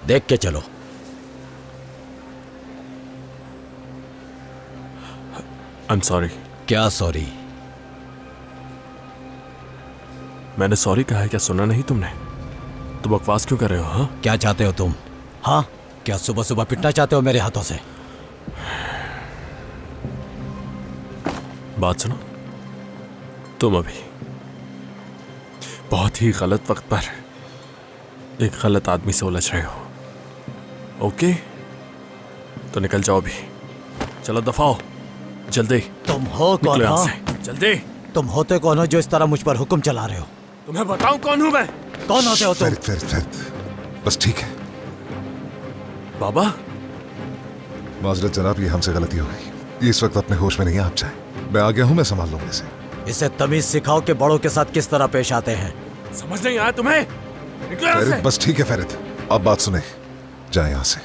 देख के चलो। I am sorry. क्या सॉरी? मैंने सॉरी कहा है, क्या सुना नहीं तुमने? तो बकवास क्यों कर रहे हो? हाँ, क्या चाहते हो तुम? हाँ, क्या सुबह सुबह पिटना चाहते हो मेरे हाथों से? बात सुनो, तुम अभी बहुत ही गलत वक्त पर एक गलत आदमी से उलझ रहे हो। ओके, तो निकल जाओ अभी। चलो दफाओ, जल्दी। तुम हो कौन? निकलो यहाँ हाँ? से, जल्दी। तुम होते कौन हो जो इस तरह मुझ पर हुक्म चला रहे हो? तुम्हें बताऊं कौन हूं मैं? कौन होते हो तुम? फरीद, बस ठीक है। बाबा, माजरत जनाब, ये हमसे गलती हो गई। ये इस वक्त अपने होश में नहीं है, आप चाहे मैं आ गया हूं, मैं संभाल लूंगा इसे। इसे तमीज सिखाओ कि बड़ों के साथ किस तरह पेश आते हैं। समझ नहीं आया तुम्हें? निकलो यहाँ से। फरीद, बस ठीक है फरीद, आप बात सुने, जाए यहां से।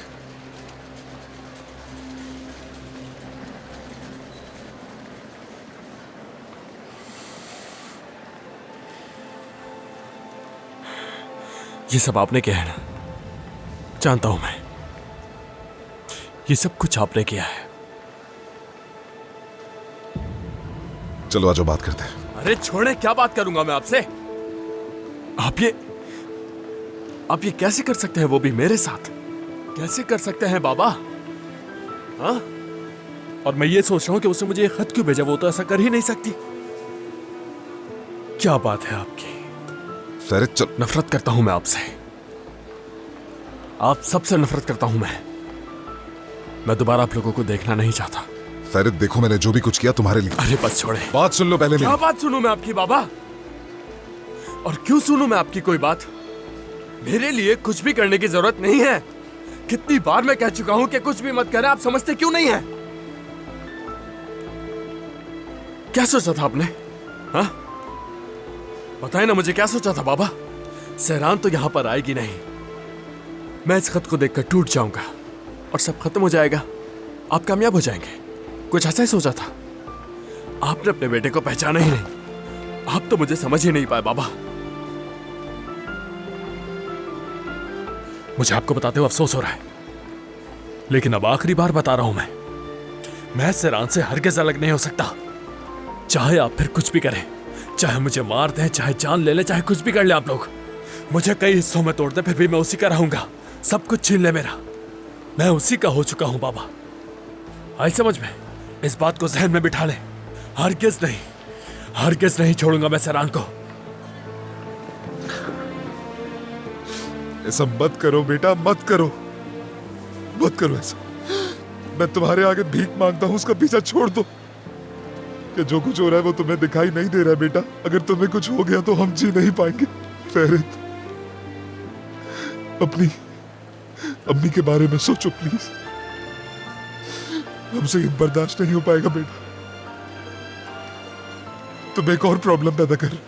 ये सब आपने किया है ना? जानता हूं मैं, ये सब कुछ आपने किया है। चलो आ जाओ, बात करते हैं। अरे छोड़े, क्या बात करूंगा मैं आपसे? आप ये कैसे कर सकते हैं, वो भी मेरे साथ? कैसे कर सकते हैं बाबा? हाँ? और मैं ये सोच रहा हूं कि उसने मुझे ये खत क्यों भेजा, वो तो ऐसा कर ही नहीं सकती। क्या बात है आपकी? फरीद चल। नफरत करता हूं मैं आपसे, आप सबसे नफरत करता हूं मैं दोबारा आप लोगों को देखना नहीं चाहता। फरीद देखो, मैंने जो भी कुछ किया तुम्हारे लिए। अरे बस छोड़े, बात सुन लो पहले क्या मेरी। बात सुनूं मैं आपकी बाबा? और क्यों सुनूं मैं आपकी कोई बात? मेरे लिए कुछ भी करने की जरूरत नहीं है। कितनी बार मैं कह चुका हूं कि कुछ भी मत करें, आप समझते क्यों नहीं है? क्या सोचा था आपने? हाँ, बताए ना मुझे, क्या सोचा था बाबा? सहरान तो यहां पर आएगी नहीं, मैं इस खत को देखकर टूट जाऊंगा और सब खत्म हो जाएगा, आप कामयाब हो जाएंगे, कुछ ऐसा ही सोचा था। आपने अपने बेटे को पहचाना ही नहीं, आप तो मुझे समझ ही नहीं पाए बाबा। मुझे आपको बताते हुए अफसोस हो रहा है, लेकिन अब आखिरी बार बता रहा हूं मैं सहरान से हरगिज़ अलग नहीं हो सकता। चाहे आप फिर कुछ भी करें, चाहे मुझे मार दें, चाहे जान ले लें, चाहे कुछ भी कर ले आप लोग, मुझे कई हिस्सों में तोड़ दें, फिर भी मैं उसी का रहूंगा। सब कुछ छीन ले मेरा, मैं उसी का हो चुका हूं बाबा। आई समझ में? इस बात को जहन में बिठा ले। हरगिज़ नहीं छोड़ूंगा मैं सहरान को। ऐसा मत करो बेटा, मत करो ऐसा। मैं तुम्हारे आगे भीख मांगता हूं, उसका पीछा छोड़ दो। कि जो कुछ हो रहा है वो तुम्हें दिखाई नहीं दे रहा है बेटा। अगर तुम्हें कुछ हो गया तो हम जी नहीं पाएंगे। फरीद, अपनी अम्मी के बारे में सोचो प्लीज, हमसे ये बर्दाश्त नहीं हो पाएगा बेटा। तुम एक और प्रॉब्लम पैदा कर।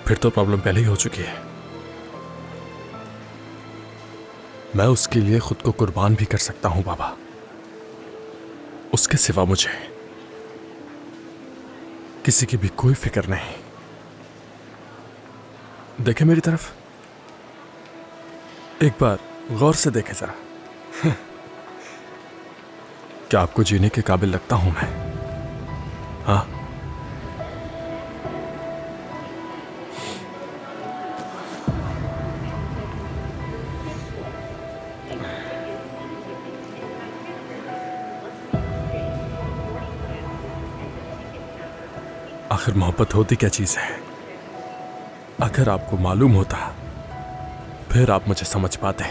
फिर तो प्रॉब्लम पहले ही हो चुकी है। मैं उसके लिए खुद को कुर्बान भी कर सकता हूं बाबा। उसके सिवा मुझे किसी की भी कोई फिक्र नहीं। देखे मेरी तरफ, एक बार गौर से देखे जरा। क्या आपको जीने के काबिल लगता हूं मैं? हाँ, आखिर मोहब्बत होती क्या चीज है? अगर आपको मालूम होता फिर आप मुझे समझ पाते।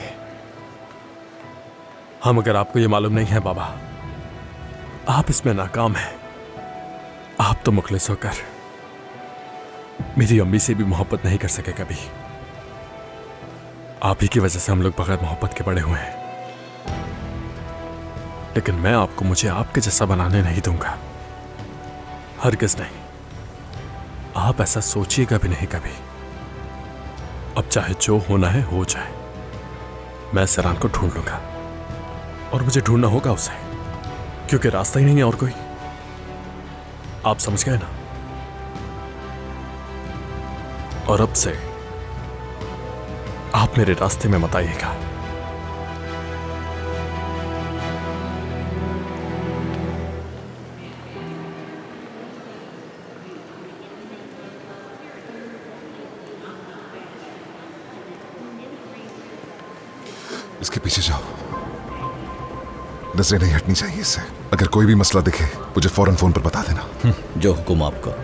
हम अगर आपको यह मालूम नहीं है बाबा, आप इसमें नाकाम हैं। आप तो मुखलिस होकर मेरी अम्मी से भी मोहब्बत नहीं कर सके कभी। आप ही की वजह से हम लोग बगैर मोहब्बत के बड़े हुए हैं। लेकिन मैं आपको मुझे आपके जैसा बनाने नहीं दूंगा, हरगिज़ नहीं। आप ऐसा सोचिएगा भी नहीं कभी। अब चाहे जो होना है हो जाए, मैं सहरान को ढूंढ लूंगा, और मुझे ढूंढना होगा उसे, क्योंकि रास्ता ही नहीं है और कोई। आप समझ गए ना? और अब से आप मेरे रास्ते में मत आइएगा। इसके पीछे जाओ, नजरें नहीं हटनी चाहिए इससे। अगर कोई भी मसला दिखे मुझे फौरन फोन पर बता देना। जो हुक्म आपका।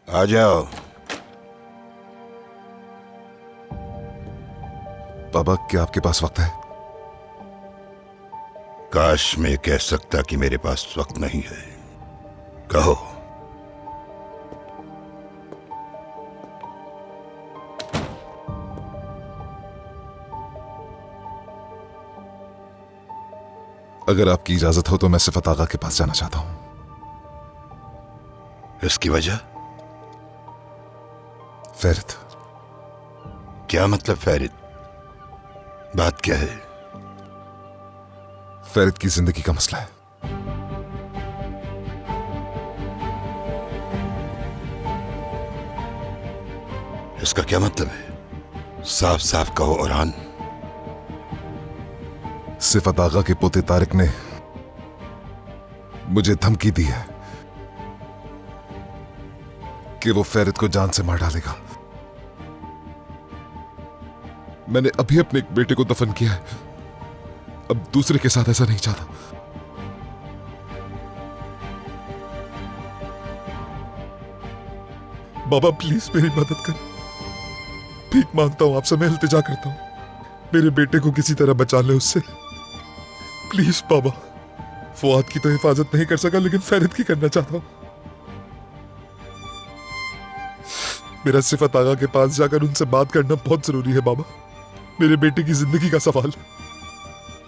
आ जाओ। बाबा, क्या आपके पास वक्त है? काश मैं कह सकता कि मेरे पास वक्त नहीं है। कहो। अगर आपकी इजाजत हो तो मैं सिफत आगा के पास जाना चाहता हूं। इसकी वजह? फेरित। क्या मतलब फेरित? बात क्या है? फेरित की जिंदगी का मसला है। इसका क्या मतलब है? साफ साफ कहो औरान। सिफत आगा के पोते तारिक ने मुझे धमकी दी है कि वो फेरित को जान से मार डालेगा। मैंने अभी अपने एक बेटे को दफन किया है, अब दूसरे के साथ ऐसा नहीं चाहता। बाबा प्लीज मेरी मदद कर, भीख मांगता हूं आपसे, मैं इल्तिजा करता हूं, मेरे बेटे को किसी तरह बचा ले उससे, प्लीज बाबा। फुआद की तो हिफाजत नहीं कर सका लेकिन फेरित की करना चाहता हूं। मेरा सिफत आगा के पास जाकर उनसे बात करना बहुत जरूरी है बाबा। मेरे बेटे की जिंदगी का सवाल है।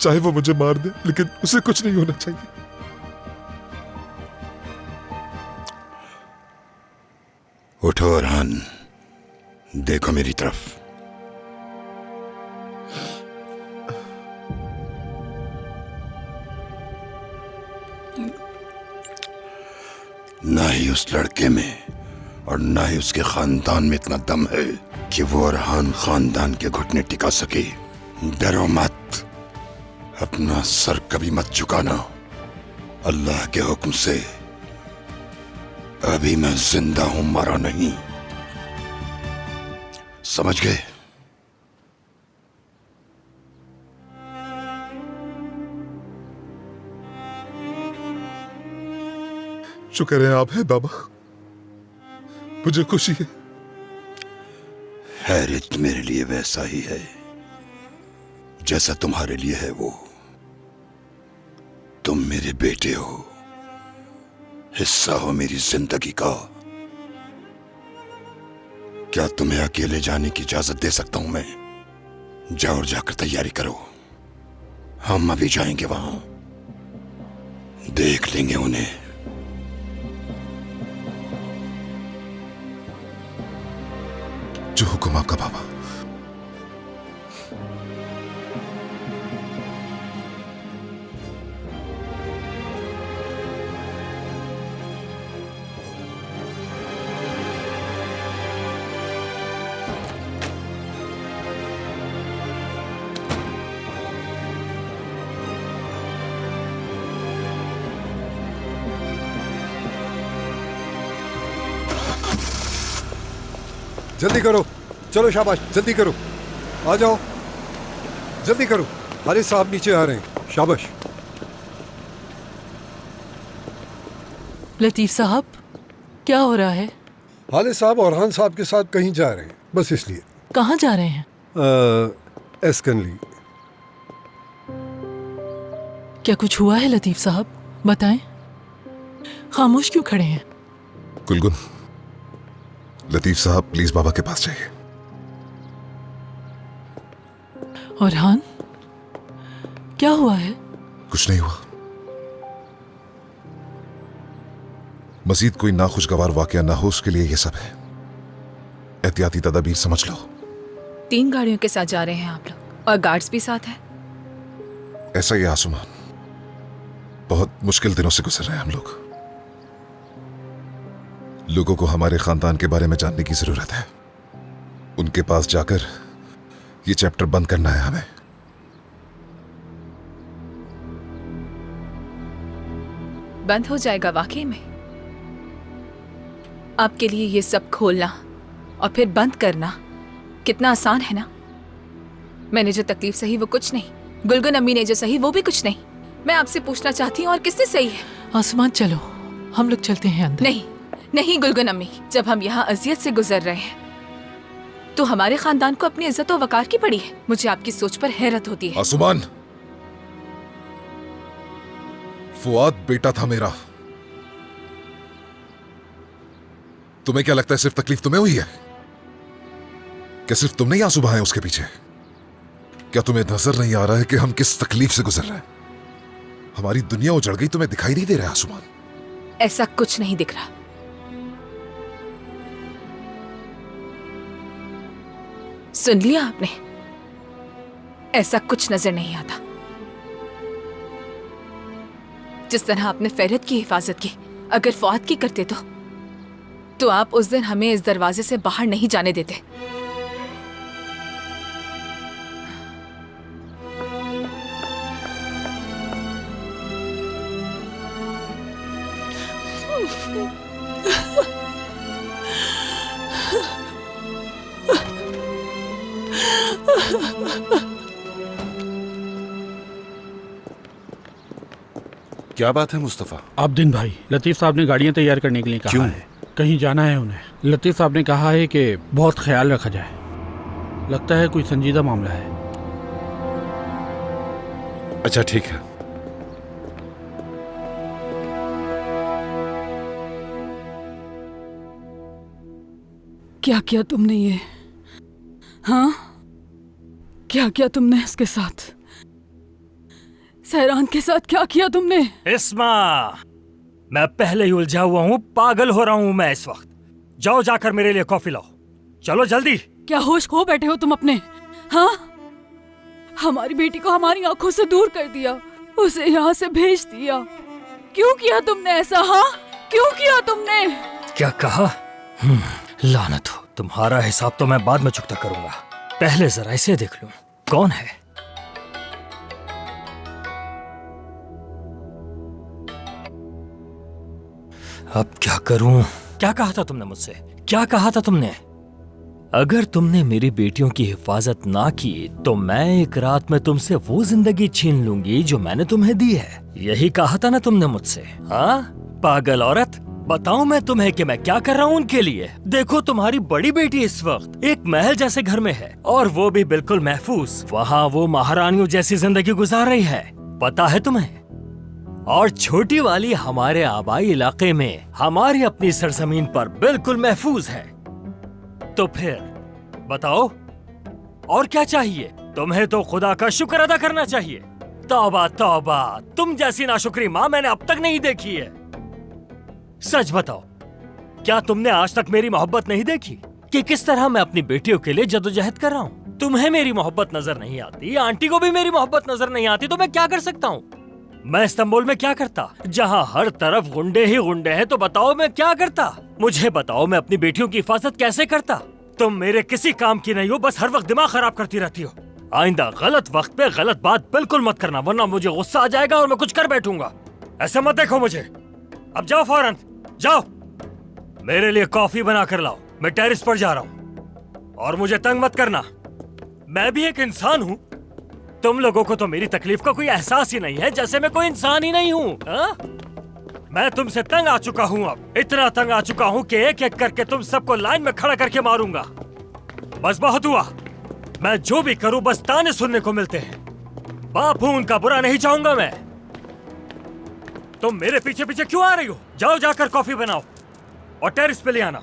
चाहे वो मुझे मार दे लेकिन उसे कुछ नहीं होना चाहिए। उठो औरान, देखो मेरी तरफ। ना ही उस लड़के में और ना ही उसके खानदान में इतना दम है कि वो अरहान खानदान के घुटने टिका सके। डरो मत, अपना सर कभी मत झुकाना। अल्लाह के हुक्म से अभी मैं जिंदा हूं, मरा नहीं। समझ गए? शुक्र है आप है बाबा, मुझे खुशी है। हैरित मेरे लिए वैसा ही है जैसा तुम्हारे लिए है वो। तुम मेरे बेटे हो, हिस्सा हो मेरी जिंदगी का। क्या तुम्हें अकेले जाने की इजाजत दे सकता हूं मैं? जाओ और जाकर तैयारी करो, हम अभी जाएंगे वहां, देख लेंगे उन्हें। जो हुक्म आपका बाबा। जल्दी करो, चलो शाबाश, जल्दी करो, आ जाओ, जल्दी करो। हारिस साहब नीचे आ रहे हैं, शाबाश। लतीफ साहब, क्या हो रहा है? हारिस साहब और खान साहब के साथ कहीं जा रहे हैं, बस इसलिए। कहाँ जा रहे हैं? एस्कनली। क्या कुछ हुआ है लतीफ साहब? बताएं। खामोश क्यों खड़े हैं? गुलगुन, लतीफ साहब प्लीज बाबा के पास जाइए। और हान, क्या हुआ है? कुछ नहीं हुआ। मजीद कोई नाखुशगवार वाकया ना हो उसके लिए ये सब है। एहतियाती तदाबीर समझ लो। 3 गाड़ियों के साथ जा रहे हैं आप लोग और गार्ड्स भी साथ हैं। ऐसा ही आसुमान, बहुत मुश्किल दिनों से गुजर रहे हैं हम लोग। लोगों को हमारे खानदान के बारे में जानने की जरूरत है। उनके पास जाकर ये चैप्टर बंद करना है हमें। बंद हो जाएगा वाकई में? आपके लिए ये सब खोलना और फिर बंद करना कितना आसान है ना। मैंने जो तकलीफ सही वो कुछ नहीं, गुलगुन अम्मी ने जो सही वो भी कुछ नहीं। मैं आपसे पूछना चाहती हूँ और किससे सही है? आसमान, चलो हम लोग चलते हैं अंदर। नहीं नहीं गुलगुन अम्मी, जब हम यहाँ अजियत से गुजर रहे हैं तो हमारे खानदान को अपनी इज्जत और वकार की पड़ी है। मुझे आपकी सोच पर हैरत होती है। आसुमान, फुआद बेटा था मेरा। तुम्हें क्या लगता है सिर्फ तकलीफ तुम्हें हुई है? क्या सिर्फ तुमने ही आंसू बहाए उसके पीछे? क्या तुम्हें नजर नहीं आ रहा है कि हम किस तकलीफ से गुजर रहे हैं? हमारी दुनिया उजड़ गई, तुम्हें दिखाई नहीं दे रहा आसुमान? ऐसा कुछ नहीं दिख रहा। सुन लिया आपने? ऐसा कुछ नजर नहीं आता। जिस तरह आपने फैरत की हिफाजत की, अगर फौद की करते तो आप उस दिन हमें इस दरवाजे से बाहर नहीं जाने देते। क्या बात है मुस्तफा? आब्दिन भाई, लतीफ साहब ने गाड़ियां तैयार करने के लिए कहा क्यों? है। कहीं जाना है उन्हें। लतीफ साहब ने कहा है कि बहुत ख्याल रखा जाए। लगता है कोई संजीदा मामला है। अच्छा ठीक है। क्या किया तुमने ये? हाँ, क्या किया तुमने इसके साथ? सहरान के साथ क्या किया तुमने? इस्मा, मैं पहले ही उलझा हुआ हूँ, पागल हो रहा हूँ मैं इस वक्त। जाओ जाकर मेरे लिए कॉफी लाओ, चलो जल्दी। क्या होश खो बैठे हो तुम अपने? हाँ, हमारी बेटी को हमारी आंखों से दूर कर दिया, उसे यहाँ से भेज दिया। क्यों किया तुमने ऐसा? हाँ, क्यों किया तुमने? क्या कहा? लानत हो, तुम्हारा हिसाब तो मैं बाद में चुकता करूंगा। पहले जरा इसे देख लूं, कौन है? अब क्या करूं? क्या कहा था तुमने मुझसे? क्या कहा था तुमने? अगर तुमने मेरी बेटियों की हिफाजत ना की तो मैं एक रात में तुमसे वो जिंदगी छीन लूंगी जो मैंने तुम्हें दी है। यही कहा था ना तुमने मुझसे? हाँ पागल औरत, बताऊं मैं तुम्हें कि मैं क्या कर रहा हूँ उनके लिए? देखो, तुम्हारी बड़ी बेटी इस वक्त एक महल जैसे घर में है और वो भी बिल्कुल महफूज। वहाँ वो महारानियों जैसी जिंदगी गुजार रही है, पता है तुम्हें? और छोटी वाली हमारे आबाई इलाके में हमारी अपनी सरजमीन पर बिल्कुल महफूज है। तो फिर बताओ और क्या चाहिए? तुम्हें तो खुदा का शुक्र अदा करना चाहिए। तौबा तौबा, तुम जैसी नाशुक्री माँ मैंने अब तक नहीं देखी है। सच बताओ, क्या तुमने आज तक मेरी मोहब्बत नहीं देखी कि किस तरह मैं अपनी बेटियों के लिए जदोजहद कर रहा हूँ? तुम्हें मेरी मोहब्बत नजर नहीं आती, आंटी को भी मेरी मोहब्बत नजर नहीं आती, तो मैं क्या कर सकता हूँ? मैं इस्तांबुल में क्या करता, जहाँ हर तरफ गुंडे ही गुंडे हैं? तो बताओ मैं क्या करता? मुझे बताओ मैं अपनी बेटियों की हिफाजत कैसे करता? तुम मेरे किसी काम की नहीं हो, बस हर वक्त दिमाग खराब करती रहती हो। आइंदा गलत वक्त पे गलत बात बिल्कुल मत करना, वरना मुझे गुस्सा आ जाएगा और मैं कुछ कर बैठूंगा। ऐसा मत देखो मुझे। अब जाओ फौरन, जाओ मेरे लिए कॉफी बना कर लाओ, मैं टेरेस पर जा रहा हूँ। और मुझे तंग मत करना। मैं भी एक इंसान हूँ। तुम लोगों को तो मेरी तकलीफ का कोई एहसास ही नहीं है, जैसे मैं कोई इंसान ही नहीं हूँ। मैं तुमसे तंग आ चुका हूँ, अब इतना तंग आ चुका हूँ कि एक एक करके तुम सबको लाइन में खड़ा करके मारूंगा। बस बहुत हुआ। मैं जो भी करूँ बस ताने सुनने को मिलते हैं। बाप हूँ उनका, बुरा नहीं चाहूंगा मैं। तुम मेरे पीछे पीछे क्यों आ रही हो? जाओ जाकर कॉफी बनाओ और टेरिस पे ले आना।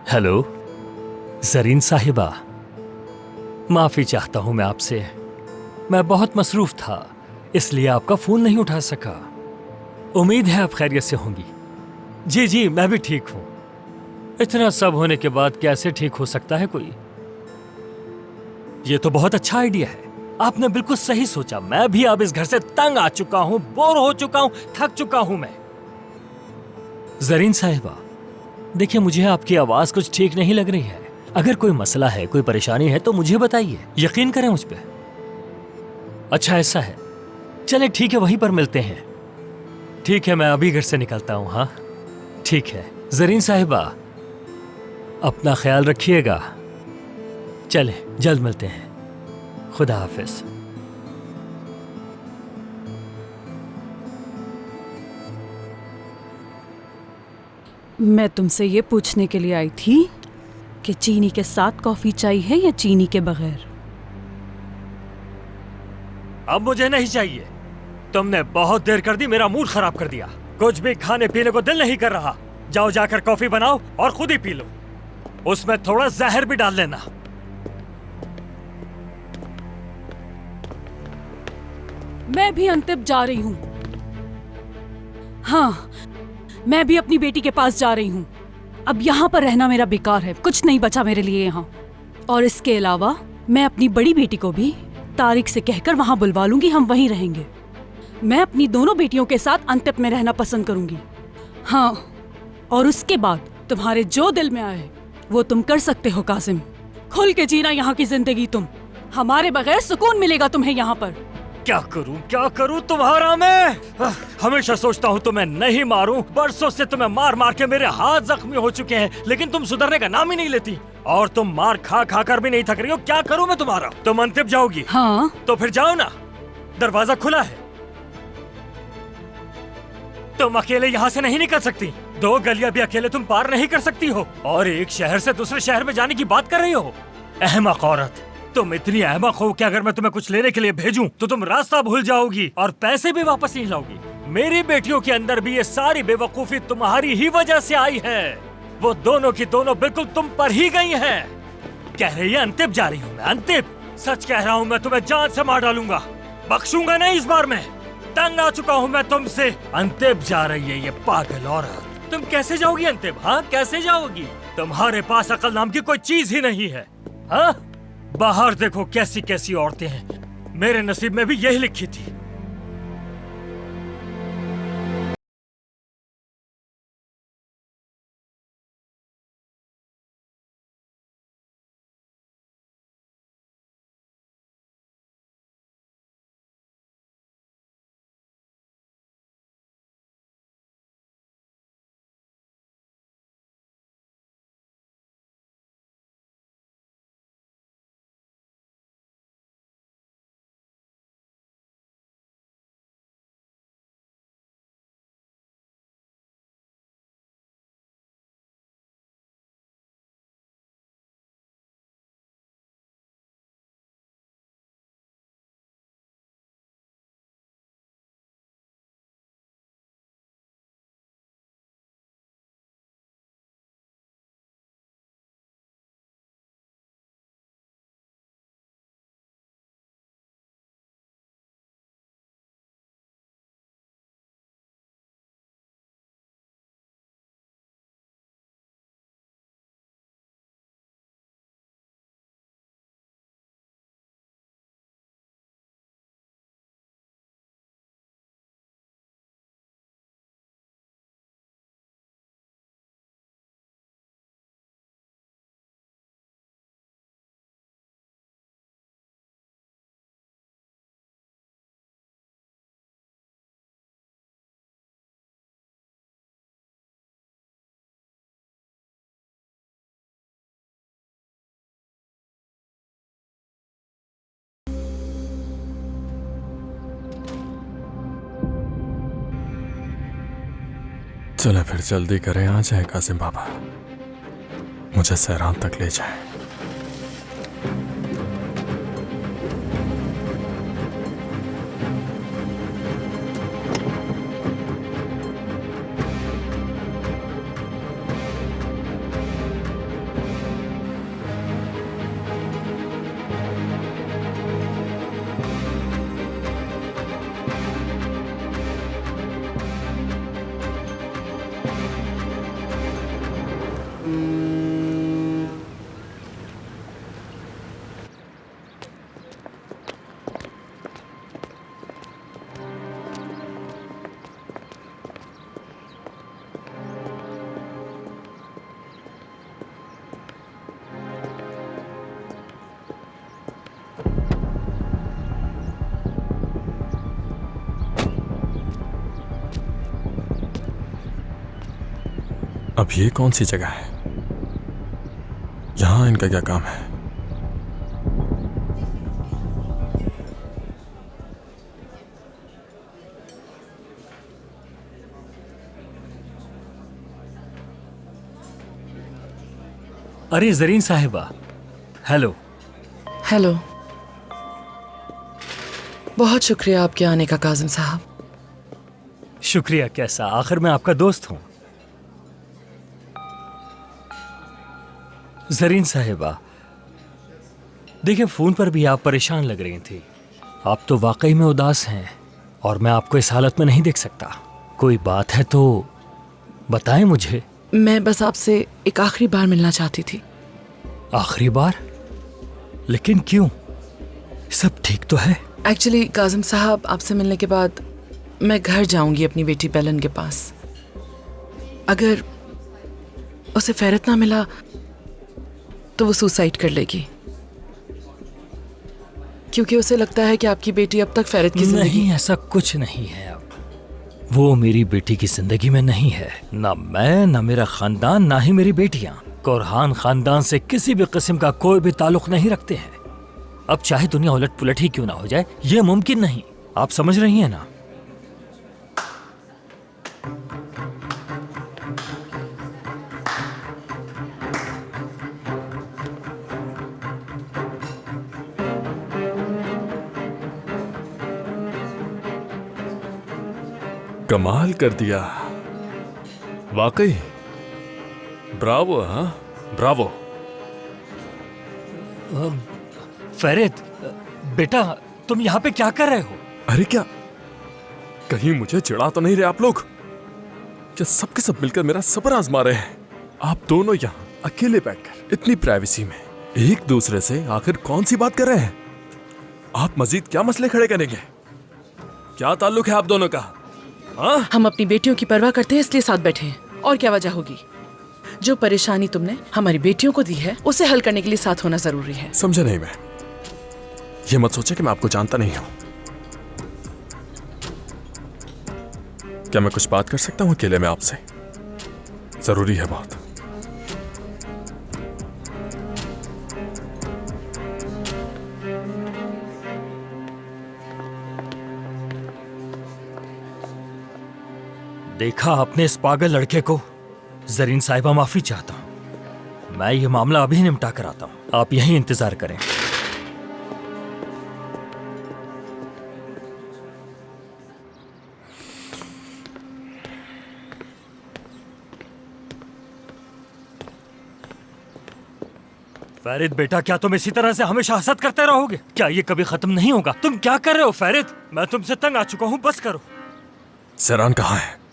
हेलो जरीन साहिबा, माफी चाहता हूं मैं आपसे। मैं बहुत मसरूफ था, इसलिए आपका फोन नहीं उठा सका। उम्मीद है आप खैरियत से होंगी। जी जी, मैं भी ठीक हूं। इतना सब होने के बाद कैसे ठीक हो सकता है कोई? ये तो बहुत अच्छा आइडिया है, आपने बिल्कुल सही सोचा। मैं भी अब इस घर से तंग आ चुका हूं, बोर हो चुका हूं, थक चुका हूं मैं। जरीन साहिबा, देखिए मुझे आपकी आवाज कुछ ठीक नहीं लग रही है। अगर कोई मसला है, कोई परेशानी है तो मुझे बताइए, यकीन करें मुझ पे। अच्छा ऐसा है, चले ठीक है, वहीं पर मिलते हैं। ठीक है, मैं अभी घर से निकलता हूँ। हाँ ठीक है जरीन साहिबा, अपना ख्याल रखिएगा। चले जल्द मिलते हैं। खुदा हाफिज। मैं तुमसे ये पूछने के लिए आई थी कि चीनी के साथ कॉफी चाहिए या चीनी के बगैर? अब मुझे नहीं चाहिए। तुमने बहुत देर कर दी, मेरा मूड खराब कर दिया। कुछ भी खाने पीने को दिल नहीं कर रहा। जाओ जाकर कॉफी बनाओ और खुद ही पी लो। उसमें थोड़ा जहर भी डाल लेना। मैं भी अंतिम जा रही हूँ। हाँ, मैं भी अपनी बेटी के पास जा रही हूँ। अब यहाँ पर रहना मेरा बेकार है, कुछ नहीं बचा मेरे लिए यहाँ। और इसके अलावा मैं अपनी बड़ी बेटी को भी तारिक से कहकर वहाँ बुलवा लूंगी, हम वहीं रहेंगे। मैं अपनी दोनों बेटियों के साथ अंतिम में रहना पसंद करूंगी। हाँ, और उसके बाद तुम्हारे जो दिल में आए वो तुम कर सकते हो कासिम। खुल के जीना यहाँ की जिंदगी तुम। हमारे बगैर सुकून मिलेगा तुम्हें यहाँ पर। क्या करूं तुम्हारा मैं? हमेशा सोचता हूं तुम्हें नहीं मारूं। बरसों से तुम्हें मार मार के मेरे हाथ जख्मी हो चुके हैं, लेकिन तुम सुधरने का नाम ही नहीं लेती। और तुम मार खा खा कर भी नहीं थक रही हो। क्या करूं मैं तुम्हारा? तुम अंतिम जाओगी? हाँ तो फिर जाओ ना, दरवाजा खुला है। तुम अकेले यहाँ से नहीं निकल सकती। 2 गलियां भी अकेले तुम पार नहीं कर सकती हो, और एक शहर से दूसरे शहर में जाने की बात कर रही हो। अहमक औरत, तुम इतनी अहमक हो कि अगर मैं तुम्हें कुछ लेने के लिए भेजूं तो तुम रास्ता भूल जाओगी और पैसे भी वापस नहीं लाओगी। मेरी बेटियों के अंदर भी ये सारी बेवकूफी तुम्हारी ही वजह से आई है। वो दोनों की दोनों बिल्कुल तुम पर ही गई हैं। कह रही है अंतिम जा रही हूँ मैं। अंतिम? सच कह रहा हूँ, मैं तुम्हें जान से मार डालूंगा। बख्शूंगा नहीं इस बार मैं। तंग आ चुका हूँ मैं तुमसे। अंतिम जा रही है ये पागल औरत। तुम कैसे जाओगी अंतिम? हाँ कैसे जाओगी? तुम्हारे पास अकल नाम की कोई चीज ही नहीं है। हाँ, बाहर देखो कैसी कैसी औरतें हैं। मेरे नसीब में भी यही लिखी थी। चले फिर जल्दी करें, आ जाए कासिम बाबा, मुझे सहरान तक ले जाए। अब ये कौन सी जगह है? यहां इनका क्या काम है? अरे जरीन साहिबा, हेलो। हेलो, बहुत शुक्रिया आपके आने का काजिम साहब। शुक्रिया कैसा, आखिर मैं आपका दोस्त हूं। जरीन साहिबा, देखिए फोन पर भी आप परेशान लग रही थी। आप तो वाकई में उदास हैं और मैं आपको इस हालत में नहीं देख सकता। कोई बात है तो बताएं मुझे। मैं बस आपसे एक आखिरी बार मिलना चाहती थी। आखिरी बार? लेकिन क्यों? सब ठीक तो है? एक्चुअली काजिम साहब, आपसे मिलने के बाद मैं घर जाऊंगी अपनी बेटी बेलन के पास। अगर उसे फेरत ना मिला तो वो सुसाइड कर लेगी, क्योंकि उसे लगता है कि आपकी बेटी अब तक फेरत की जिंदगी। नहीं, ऐसा कुछ नहीं है। अब वो मेरी बेटी की जिंदगी में नहीं है। ना मैं, ना मेरा खानदान, ना ही मेरी बेटियां कोरहान खानदान से किसी भी किस्म का कोई भी ताल्लुक नहीं रखते हैं। अब चाहे दुनिया उलट पुलट ही क्यों ना हो जाए, ये मुमकिन नहीं। आप समझ रही हैं ना? कमाल कर दिया वाकई, ब्रावो। हाँ ब्रावो। फेरित बेटा, तुम यहाँ पे क्या कर रहे हो? अरे क्या कहीं मुझे चिढ़ा तो नहीं रहे आप लोग? क्या सबके सब मिलकर मेरा सबर आजमा रहे हैं? आप दोनों यहाँ अकेले बैठकर इतनी प्राइवेसी में एक दूसरे से आखिर कौन सी बात कर रहे हैं? आप मजीद क्या मसले खड़े करेंगे? क्या ताल्लुक है आप दोनों का? हाँ? हम अपनी बेटियों की परवाह करते हैं, इसलिए साथ बैठे हैं। और क्या वजह होगी? जो परेशानी तुमने हमारी बेटियों को दी है, उसे हल करने के लिए साथ होना जरूरी है। समझे नहीं मैं? ये मत सोचे कि मैं आपको जानता नहीं हूं। क्या मैं कुछ बात कर सकता हूं अकेले में आपसे? जरूरी है बहुत। देखा आपने इस पागल लड़के को? जरीन साहिबा, माफी चाहता हूं। मैं ये मामला अभी निपटा कर आता हूं, आप यहीं इंतजार करें। फैरिद बेटा, क्या तुम इसी तरह से हमेशा हसद करते रहोगे? क्या ये कभी खत्म नहीं होगा? तुम क्या कर रहे हो फैरिद? मैं तुमसे तंग आ चुका हूं, बस करो। सेरान कहाँ है?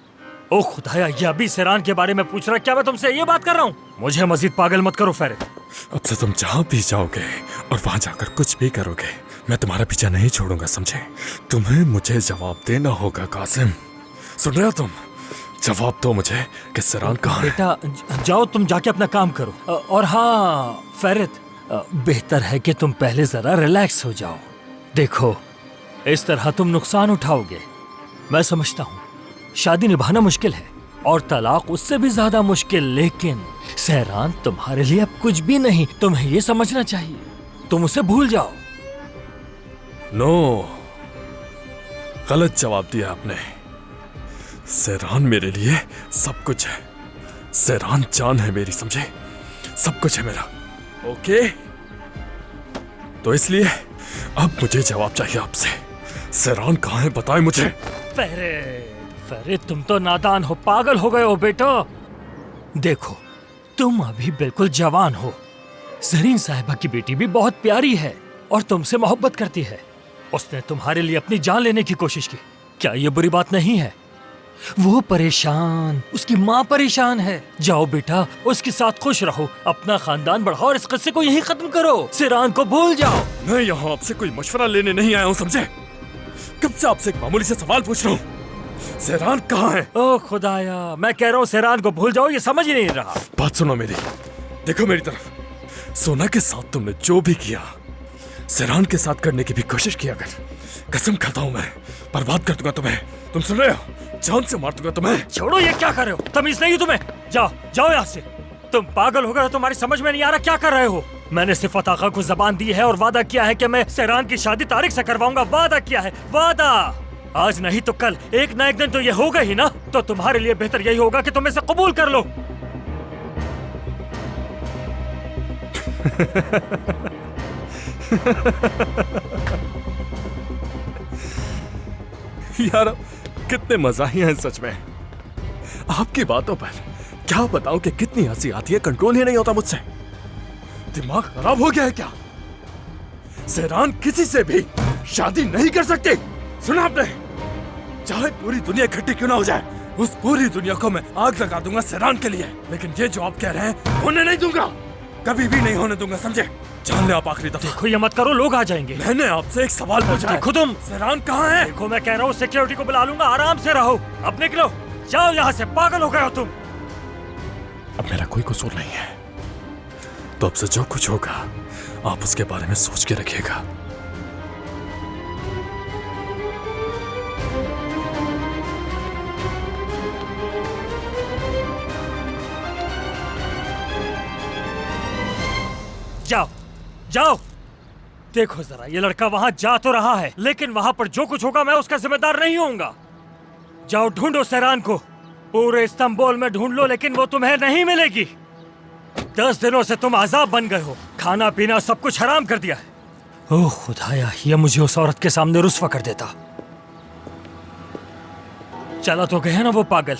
ओ खुदाया, ये अभी सेरान के बारे में पूछ रहा? क्या मैं तुमसे ये बात कर रहा हूँ? मुझे मजीद पागल मत करो फैरिद। अब से तुम जहां भी जाओगे और वहां जाकर कुछ भी करोगे, मैं तुम्हारा पीछा नहीं छोड़ूंगा, समझे? तुम्हें मुझे जवाब देना होगा कासिम। सुन रहे हो तुम? जवाब दो मुझे कि सेरान कहाँ है? बेटा जाओ, तुम जाके अपना काम करो। और हाँ फैरिद, बेहतर है कि तुम पहले जरा रिलैक्स हो जाओ। देखो, इस तरह तुम नुकसान उठाओगे। मैं समझता हूँ शादी निभाना मुश्किल है और तलाक उससे भी ज्यादा मुश्किल, लेकिन सहरान तुम्हारे लिए अब कुछ भी नहीं। तुम्हें ये समझना चाहिए, तुम उसे भूल जाओ। नो, गलत जवाब दिया आपने। सहरान मेरे लिए सब कुछ है। सहरान जान है मेरी, समझे? सब कुछ है मेरा। ओके, तो इसलिए अब मुझे जवाब चाहिए आपसे। सहरान कहाँ है, बताएं मुझे। फरीद, तुम तो नादान हो, पागल हो गए हो बेटो। देखो, तुम अभी बिल्कुल जवान हो। जरीन साहिबा की बेटी भी बहुत प्यारी है और तुमसे मोहब्बत करती है। उसने तुम्हारे लिए अपनी जान लेने की कोशिश की। क्या ये बुरी बात नहीं है? वो परेशान, उसकी माँ परेशान है। जाओ बेटा, उसके साथ खुश रहो, अपना खानदान बढ़ाओ और इस किस्से को यहीं खत्म करो। सिरान को भूल जाओ। मैं यहाँ आपसे कोई मशवरा लेने नहीं आया हूँ, समझे? कब से आपसे एक मामूली से सवाल पूछ रहा हूँ। सहरान कहाँ है? ओ खुदाया, मैं कह रहा हूँ सहरान को भूल जाओ, ये समझ ही नहीं रहा। बात सुनो मेरी, देखो मेरी तरफ। सोना के साथ तुमने जो भी किया, सहरान के साथ करने की भी कोशिश की। अगर कसम खाता हूँ मैं बर्बाद कर दूंगा तुम्हें। तुम सुन रहे हो? जान से मार दूंगा तुम्हें। छोड़ो, ये क्या कर रहे हो? तमीज नहीं तुम्हें? जाओ जाओ यहाँ से। तुम पागल हो गए हो? तुम्हारी समझ में नहीं आ रहा क्या कर रहे हो? मैंने सिर्फ आका को जबान दी है और वादा किया है कि मैं सहरान की शादी तारिक से करवाऊंगा। वादा किया है, वादा। आज नहीं तो कल, एक ना एक दिन तो ये होगा ही ना। तो तुम्हारे लिए बेहतर यही होगा कि तुम इसे कबूल कर लो। यार, कितने मजाही हैं सच में। आपकी बातों पर क्या बताऊं कि कितनी हंसी आती है, कंट्रोल ही नहीं होता मुझसे। दिमाग खराब हो गया है क्या? सहरान किसी से भी शादी नहीं कर सकती, सुना आपने? चाहे पूरी दुनिया इकट्ठी क्यों ना हो जाए, उस पूरी दुनिया को मैं आग लगा दूंगा सहरान के लिए। लेकिन ये जो आप कह रहे हैं होने नहीं दूंगा, कभी भी नहीं होने दूंगा, समझे? जान ले आप आखिरी दफा। देखो, ये मत करो, लोग आ जाएंगे। मैंने आपसे एक सवाल पूछा है। देखो तुम, सहरान कहाँ है? देखो मैं कह रहा हूँ सिक्योरिटी को बुला लूंगा, आराम से रहो। अब निकलो, जाओ यहाँ से। पागल हो गए हो तुम। अब मेरा कोई कसूर नहीं है, तो अब से जो कुछ होगा आप उसके बारे में सोच के रखिएगा। जाओ जाओ। देखो जरा, ये लड़का वहां जा तो रहा है, लेकिन वहां पर जो कुछ होगा मैं उसका जिम्मेदार नहीं होऊंगा। जाओ ढूंढो सहरान को, पूरे इस्तांबुल में ढूंढ लो, लेकिन वो तुम्हें नहीं मिलेगी। 10 दिनों से तुम आजाब बन गए हो, खाना पीना सब कुछ हराम कर दिया है। ओह खुदाया, ये मुझे उस औरत के सामने रुस्वा कर देता। चला तो गया ना वो पागल।